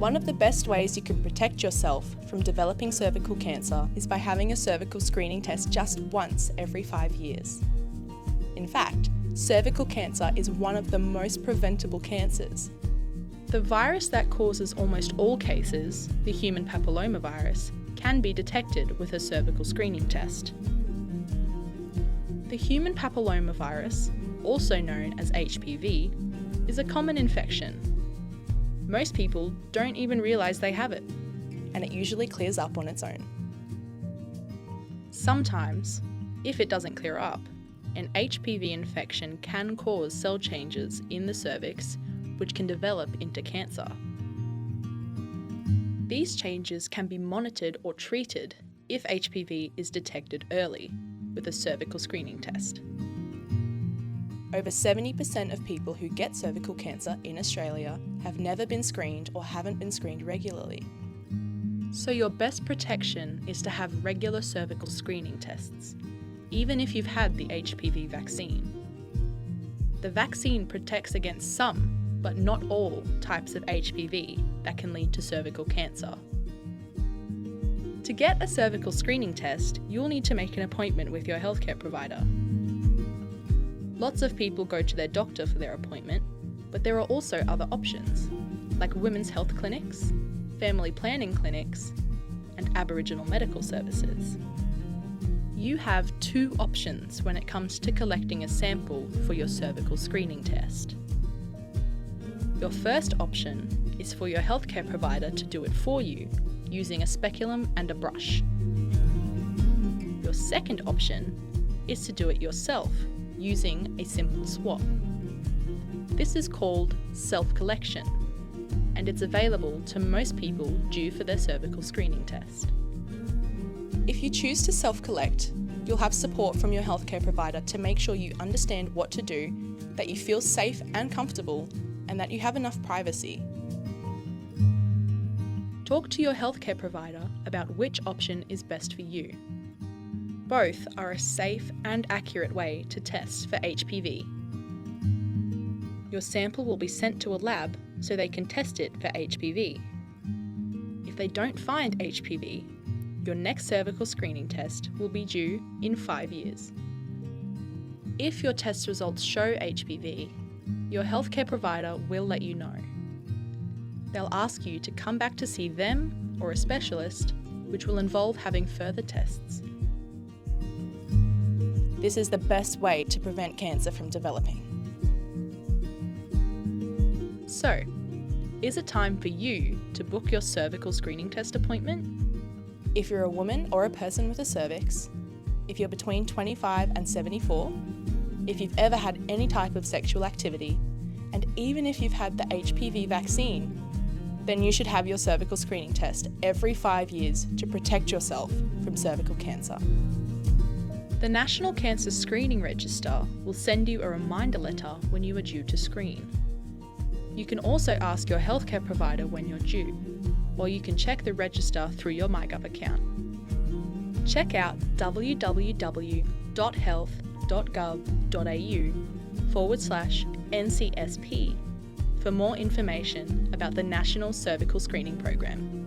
One of the best ways you can protect yourself from developing cervical cancer is by having a cervical screening test just once every 5 years. In fact, cervical cancer is one of the most preventable cancers. The virus that causes almost all cases, the human papillomavirus, can be detected with a cervical screening test. The human papillomavirus, also known as HPV, is a common infection. Most people don't even realise they have it, and it usually clears up on its own. Sometimes, if it doesn't clear up, an HPV infection can cause cell changes in the cervix which can develop into cancer. These changes can be monitored or treated if HPV is detected early with a cervical screening test. Over 70% of people who get cervical cancer in Australia have never been screened or haven't been screened regularly. So your best protection is to have regular cervical screening tests, even if you've had the HPV vaccine. The vaccine protects against some, but not all, types of HPV that can lead to cervical cancer. To get a cervical screening test, you'll need to make an appointment with your healthcare provider. Lots of people go to their doctor for their appointment, but there are also other options, like women's health clinics, family planning clinics, and Aboriginal medical services. You have two options when it comes to collecting a sample for your cervical screening test. Your first option is for your healthcare provider to do it for you using a speculum and a brush. Your second option is to do it yourself using a simple swab. This is called self-collection, and it's available to most people due for their cervical screening test. If you choose to self-collect, you'll have support from your healthcare provider to make sure you understand what to do, that you feel safe and comfortable, and that you have enough privacy. Talk to your healthcare provider about which option is best for you. Both are a safe and accurate way to test for HPV. Your sample will be sent to a lab so they can test it for HPV. If they don't find HPV, your next cervical screening test will be due in 5 years. If your test results show HPV, your healthcare provider will let you know. They'll ask you to come back to see them or a specialist, which will involve having further tests. This is the best way to prevent cancer from developing. So, is it time for you to book your cervical screening test appointment? If you're a woman or a person with a cervix, if you're between 25 and 74, if you've ever had any type of sexual activity, and even if you've had the HPV vaccine, then you should have your cervical screening test every 5 years to protect yourself from cervical cancer. The National Cancer Screening Register will send you a reminder letter when you are due to screen. You can also ask your healthcare provider when you're due, or you can check the register through your MyGov account. Check out www.health.gov.au/NCSP for more information about the National Cervical Screening Program.